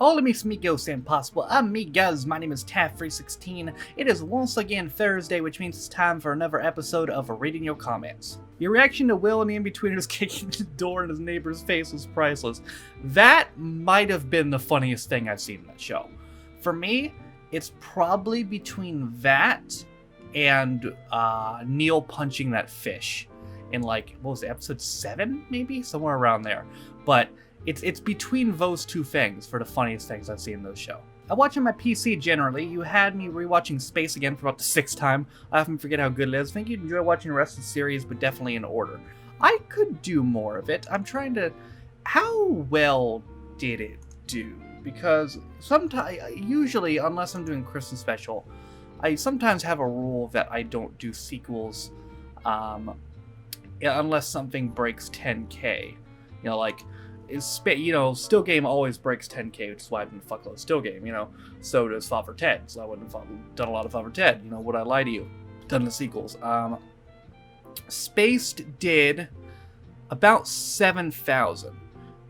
Hola mis amigos and possible amigas, my name is Taff316. It is once again Thursday, which means it's time for another episode of Reading Your Comments. Your reaction to Will and the In-Betweeners kicking the door in his neighbor's face was priceless. That might have been the funniest thing I've seen in that show. For me, it's probably between that and Neil punching that fish in like, what was it, episode 7 maybe? Somewhere around there. But it's between those two things for the funniest things I've seen in the show. I watch on my PC generally. You had me rewatching Space again for about the 6th time. I often forget how good it is. I think you'd enjoy watching the rest of the series, but definitely in order. I could do more of it. I'm trying to... How well did it do? Because sometimes, usually, unless I'm doing Christmas special, I sometimes have a rule that I don't do sequels unless something breaks 10K. You know, like... Still Game always breaks 10K, which is why I've been fuckload of Still Game, So does Father Ted, so I wouldn't have done a lot of Father Ted, would I lie to you? Done the sequels. Spaced did about 7,000.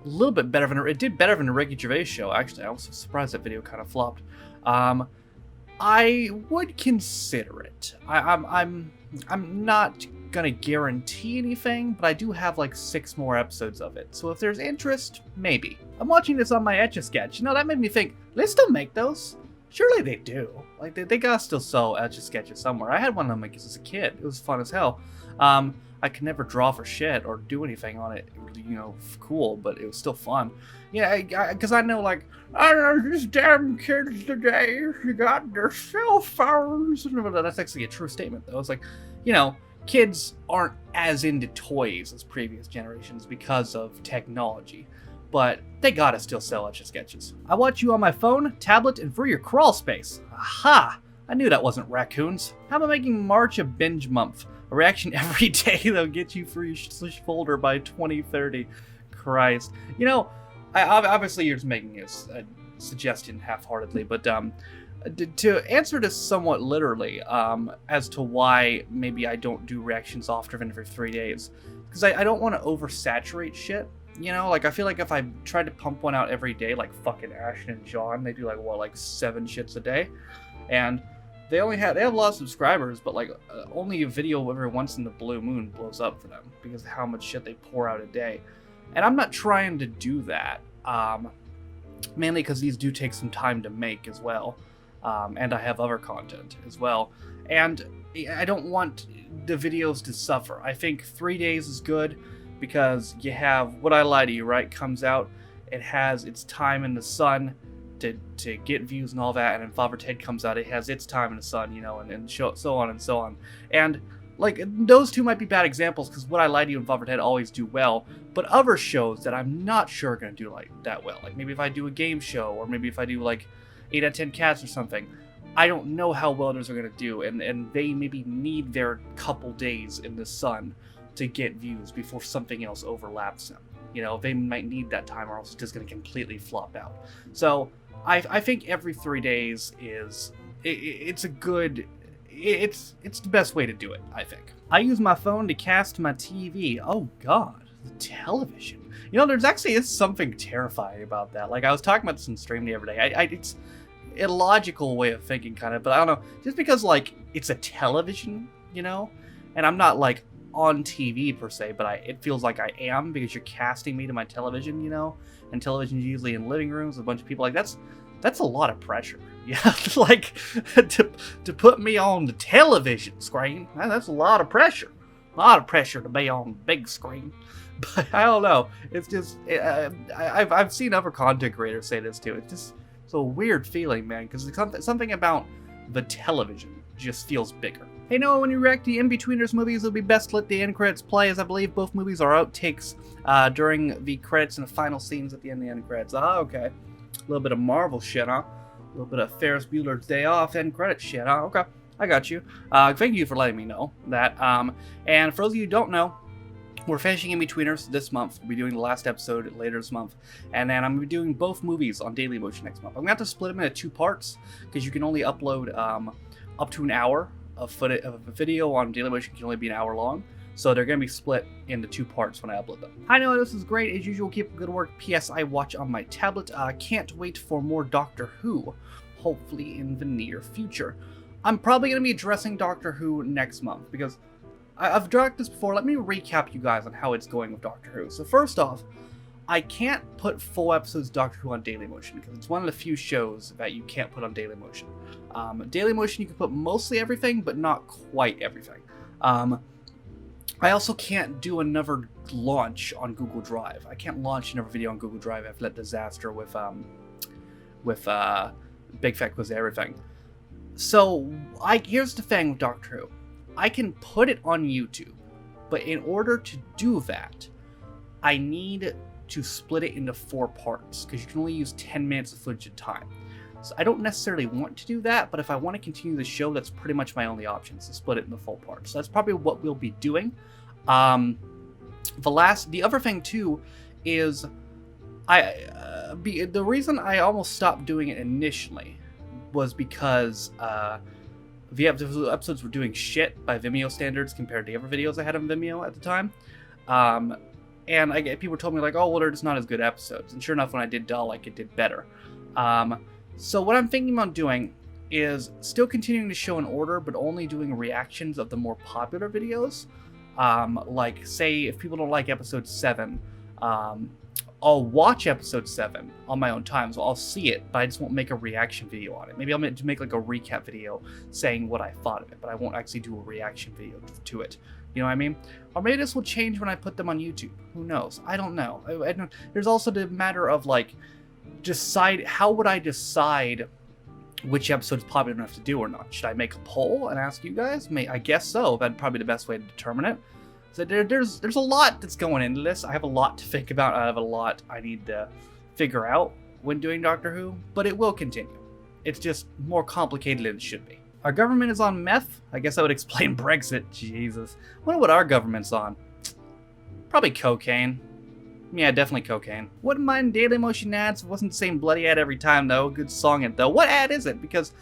A little bit better than it did better than the Ricky Gervais show, actually. I was surprised that video kind of flopped. I would consider it. I'm not gonna guarantee anything, but I do have like 6 more episodes of it, so if there's interest, maybe. I'm watching this on my Etch-a-Sketch. That made me think, they still make those? Surely they do. Like, they gotta still sell Etch-a-Sketches somewhere. I had one of them like as a kid. It was fun as hell. I could never draw for shit or do anything on it, cool, but it was still fun. Yeah, because I know, like, I know these damn kids today, you got their cell phones. That's actually a true statement, though. It's like, kids aren't as into toys as previous generations because of technology, but they gotta still sell Etch-a-Sketches. I watch you on my phone, tablet, and through your crawl space. Aha! I knew that wasn't raccoons. How about making March a binge month? A reaction every day that'll get you through your folder by 2030. Christ. Obviously you're just making a suggestion half-heartedly, but to answer this somewhat literally, as to why maybe I don't do reactions often than every 3 days, because I don't want to oversaturate shit. I feel like if I tried to pump one out every day, like fucking Ashton and John, they do like 7 shits a day, and they have a lot of subscribers, but only a video every once in the blue moon blows up for them because of how much shit they pour out a day, and I'm not trying to do that. Mainly because these do take some time to make as well. And I have other content as well. And I don't want the videos to suffer. I think 3 days is good because you have Would I Lie to You, right? Comes out. It has its time in the sun to get views and all that. And then Father Ted comes out. It has its time in the sun, and so on and so on. And those two might be bad examples because Would I Lie to You and Father Ted always do well. But other shows that I'm not sure are going to do that well. Like maybe if I do a game show, or maybe if I do 8 out of 10 cats or something, I don't know how well those are going to do, and they maybe need their couple days in the sun to get views before something else overlaps them. They might need that time, or else it's just going to completely flop out. So I think every 3 days it's a good... It's the best way to do it, I think. I use my phone to cast my TV. Oh god, the television. There's actually something terrifying about that. Like, I was talking about this in stream the other day. It's a logical way of thinking, kind of, but I don't know. Just because, it's a television, and I'm not, on TV per se, but it feels like I am because you're casting me to my television, and television's usually in living rooms with a bunch of people. That's a lot of pressure. Yeah, to put me on the television screen, that's a lot of pressure. A lot of pressure to be on the big screen. But I don't know. It's just I've seen other content creators say this too. It's a weird feeling, man, because something about the television just feels bigger. Hey, Noah, when you react to In-Betweeners movies, it'll be best to let the end credits play, as I believe both movies are outtakes during the credits and the final scenes at the end credits. Ah, okay. A little bit of Marvel shit, huh? A little bit of Ferris Bueller's Day Off end credit shit, huh? Okay, I got you. Thank you for letting me know that. And for those of you who don't know, we're finishing In-Betweeners this month. We'll be doing the last episode later this month. And then I'm going to be doing both movies on Dailymotion next month. I'm going to have to split them into 2 parts because you can only upload up to an hour of video on Dailymotion. Can only be an hour long. So they're going to be split into 2 parts when I upload them. I know this is great. As usual, keep up good work. P.S. I watch on my tablet. Can't wait for more Doctor Who, hopefully in the near future. I'm probably going to be addressing Doctor Who next month, because I've directed this before. Let me recap you guys on how it's going with Doctor Who. So first off, I can't put full episodes of Doctor Who on Dailymotion, because it's one of the few shows that you can't put on Dailymotion. Dailymotion, you can put mostly everything, but not quite everything. I also can't do another launch on Google Drive. I can't launch another video on Google Drive after that disaster with Big Fat Quiz Everything. So, here's the thing with Doctor Who. I can put it on YouTube, but in order to do that, I need to split it into 4 parts, because you can only use 10 minutes of footage at a time. So I don't necessarily want to do that, but if I want to continue the show, that's pretty much my only option, is to split it into full parts. So that's probably what we'll be doing. The other thing too is the reason I almost stopped doing it initially was because the episodes were doing shit by Vimeo standards compared to the other videos I had on Vimeo at the time. And people told me like, oh, well, they're just not as good episodes. And sure enough, when I did Dull, like, it did better. So what I'm thinking about doing is still continuing to show in order, but only doing reactions of the more popular videos. Like, say, if people don't like episode 7, I'll watch episode 7 on my own time, so I'll see it, but I just won't make a reaction video on it. Maybe I'll make like a recap video saying what I thought of it, but I won't actually do a reaction video to it. You know what I mean? Or maybe this will change when I put them on YouTube. Who knows? I don't know. There's also the matter of, like, how would I decide which episode is popular enough to do or not? Should I make a poll and ask you guys? I guess so. That'd probably be the best way to determine it. So there's a lot that's going into this. I have a lot to think about. I have a lot I need to figure out when doing Doctor Who, but it will continue. It's just more complicated than it should be. Our government is on meth? I guess that would explain Brexit. Jesus. I wonder what our government's on. Probably cocaine. Yeah, definitely cocaine. Wouldn't mind Dailymotion ads if it wasn't the same bloody ad every time, though. Good song it, though. What ad is it? Because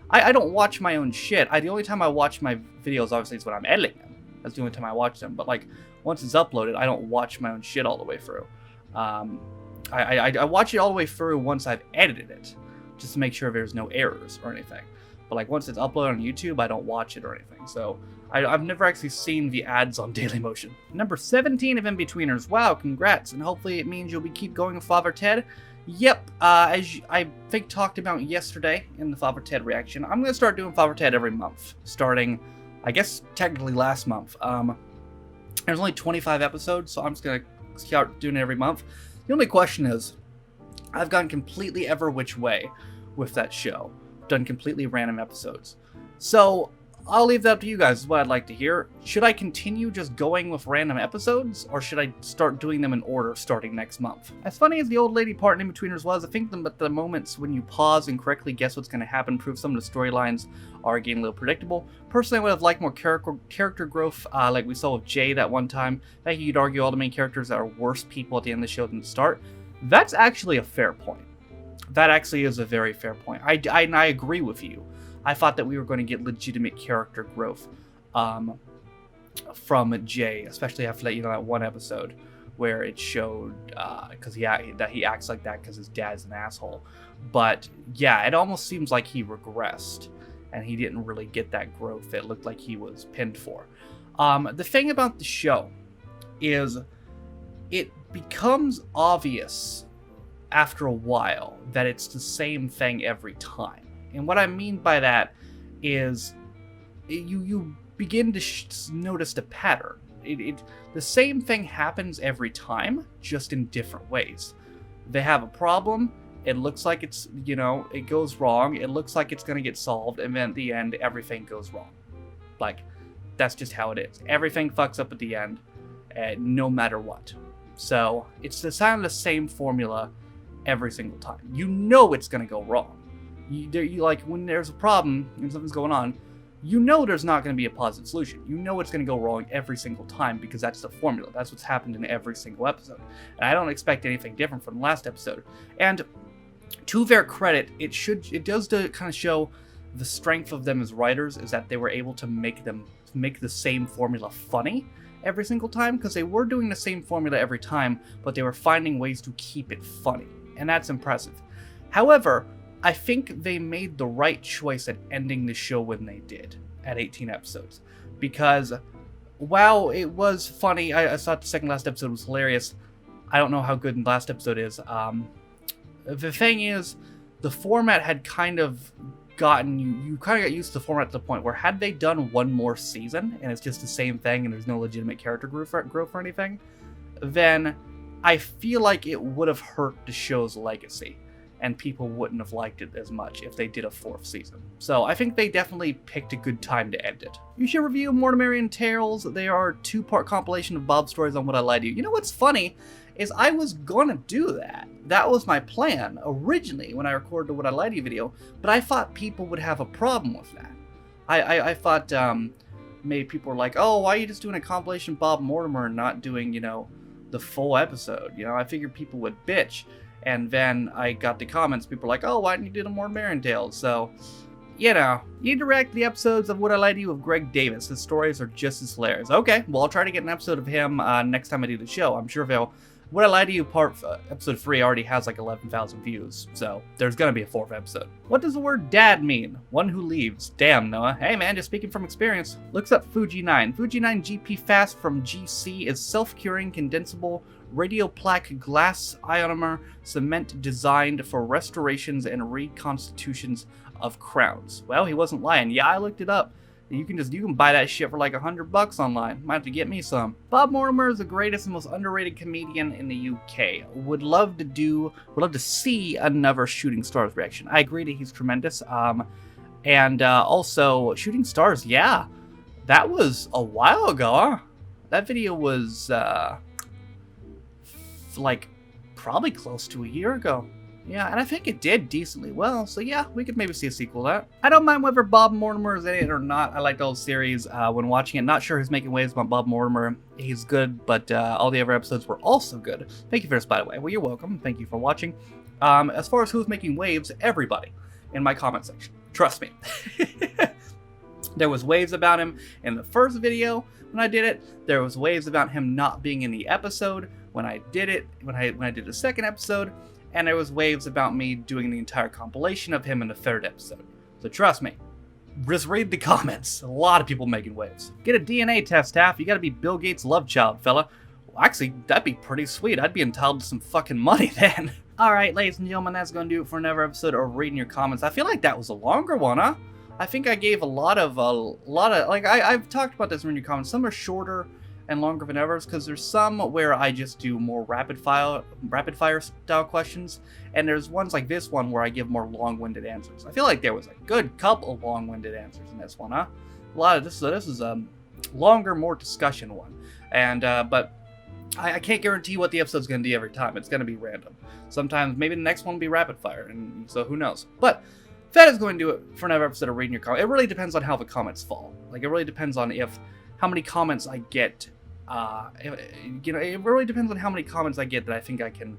I don't watch my own shit. The only time I watch my videos, obviously, is when I'm editing them. That's the only time I watch them. But, like, once it's uploaded, I don't watch my own shit all the way through. I watch it all the way through once I've edited it, just to make sure there's no errors or anything. But, like, once it's uploaded on YouTube, I don't watch it or anything. So I've never actually seen the ads on Dailymotion. Number 17 of In-Betweeners. Wow, congrats. And hopefully it means you'll keep going with Father Ted. Yep, as I think talked about yesterday in the Father Ted reaction, I'm going to start doing Father Ted every month, starting, I guess, technically last month. There's only 25 episodes, so I'm just going to start doing it every month. The only question is, I've gone completely ever which way with that show. Done completely random episodes. So I'll leave that up to you guys, is what I'd like to hear. Should I continue just going with random episodes, or should I start doing them in order starting next month? As funny as the old lady part in In-Betweeners was, I think that the moments when you pause and correctly guess what's going to happen prove some of the storylines are getting a little predictable. Personally, I would have liked more character growth, like we saw with Jay that one time. I think you'd argue all the main characters that are worse people at the end of the show than the start. That's actually a fair point. That actually is a very fair point. I agree with you. I thought that we were going to get legitimate character growth from Jay, especially after that one episode where it showed because that he acts like that because his dad's an asshole. But yeah, it almost seems like he regressed and he didn't really get that growth it looked like he was pinned for. The thing about the show is it becomes obvious after a while that it's the same thing every time. And what I mean by that is you begin to notice the pattern. The same thing happens every time, just in different ways. They have a problem, it looks like it's, it goes wrong, it looks like it's going to get solved, and then at the end, everything goes wrong. Like, that's just how it is. Everything fucks up at the end, no matter what. So, it's the same formula every single time. You know it's going to go wrong. You like, when there's a problem and something's going on, there's not going to be a positive solution. It's going to go wrong every single time because that's the formula. That's what's happened in every single episode. And I don't expect anything different from the last episode. And to their credit, it does kind of show the strength of them as writers is that they were able to make the same formula funny every single time, because they were doing the same formula every time, but they were finding ways to keep it funny, and that's impressive. However, I think they made the right choice at ending the show when they did, at 18 episodes, because while it was funny, I thought the second last episode was hilarious. I don't know how good the last episode is. The thing is, the format had kind of gotten you kind of got used to the format to the point where had they done one more season and it's just the same thing and there's no legitimate character growth or anything, then I feel like it would have hurt the show's legacy and people wouldn't have liked it as much if they did a 4th season. So I think they definitely picked a good time to end it. You should review Mortimer Tales. They are a 2-part compilation of Bob's stories on What I Lied to You. You know what's funny is I was gonna do that. That was my plan originally when I recorded the What I Lied to You video, but I thought people would have a problem with that. I thought maybe people were like, oh, why are you just doing a compilation of Bob Mortimer and not doing, the full episode? I figured people would bitch. And then I got the comments, people were like, oh, why didn't you do the Mortimer Tales? So, you need to react to the episodes of What I Lied to You with Greg Davis. His stories are just as hilarious. Okay, well, I'll try to get an episode of him next time I do the show. I'm sure they'll... What I Lied to You episode 3 already has like 11,000 views, so there's gonna be a 4th episode. What does the word dad mean? One who leaves. Damn, Noah. Hey man, just speaking from experience. Looks up Fuji 9. Fuji 9 GP Fast from GC is self-curing, condensable, radioplaque glass ionomer cement designed for restorations and reconstitutions of crowns. Well, he wasn't lying. Yeah, I looked it up. You can buy that shit for like $100 online. Might have to get me some. Bob Mortimer is the greatest and most underrated comedian in the UK. Would love to see another Shooting Stars reaction. I agree that he's tremendous. And also Shooting Stars, yeah, that was a while ago, huh? That video was like probably close to a year ago. Yeah, and I think it did decently well, so yeah, we could maybe see a sequel to that. I don't mind whether Bob Mortimer is in it or not. I liked the whole series when watching it. Not sure who's making waves about Bob Mortimer. He's good, but all the other episodes were also good. Thank you for this, by the way. Well, you're welcome. Thank you for watching. As far as who's making waves, everybody in my comment section. Trust me. There was waves about him in the first video when I did it. There was waves about him not being in the episode when I did it, when I did the second episode. And there was waves about me doing the entire compilation of him in the 3rd episode. So trust me, just read the comments. A lot of people making waves. Get a DNA test, Taff. You gotta be Bill Gates' love child, fella. Well, actually, that'd be pretty sweet. I'd be entitled to some fucking money then. Alright, ladies and gentlemen, that's gonna do it for another episode of Reading Your Comments. I feel like that was a longer one, huh? I think I gave a lot of, like, I've talked about this in Reading Your Comments. Some are shorter and longer than others, because there's some where I just do more rapid fire style questions, and there's ones like this one where I give more long-winded answers. I feel like there was a good couple of long-winded answers in this one, huh? A lot of this is a longer, more discussion one, and but I can't guarantee what the episode's going to be every time. It's going to be random. Sometimes maybe the next one will be rapid fire, and so who knows? But that is going to do it for another episode of Reading Your Comments. It really depends on how the comments fall. Like, it really depends on how many comments I get. It really depends on how many comments I get that I think I can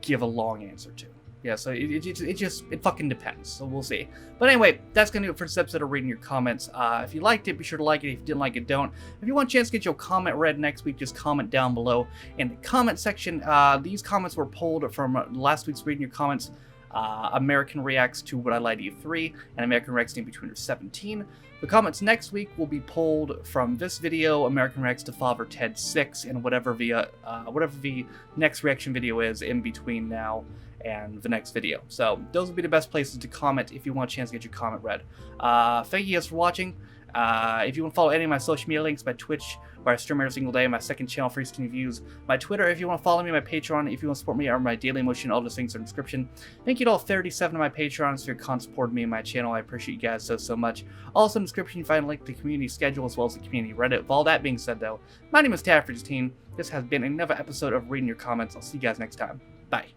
give a long answer to. Yeah, so it fucking depends. So we'll see. But anyway, that's gonna do it for this episode of Reading Your Comments. If you liked it, be sure to like it. If you didn't like it, don't. If you want a chance to get your comment read next week, just comment down below in the comment section. These comments were pulled from last week's Reading Your Comments. American Reacts to What I Lied to You 3 and American Reacts to Betweener 17. The comments next week will be pulled from this video, American Reacts to Father Ted 6, and whatever the next reaction video is in between now and the next video. So those will be the best places to comment if you want a chance to get your comment read. Thank you guys for watching. If you want to follow any of my social media links, my Twitch, where I stream every single day, my second channel, Free Stream Views, my Twitter, if you want to follow me, my Patreon, if you want to support me, or my Daily Motion, all those things are in the description. Thank you to all 37 of my Patrons for your constant support of me and my channel. I appreciate you guys so much. Also in the description, you find a link to the community schedule as well as the community Reddit. With all that being said, though, my name is Taffridge. This has been another episode of Reading Your Comments. I'll see you guys next time. Bye.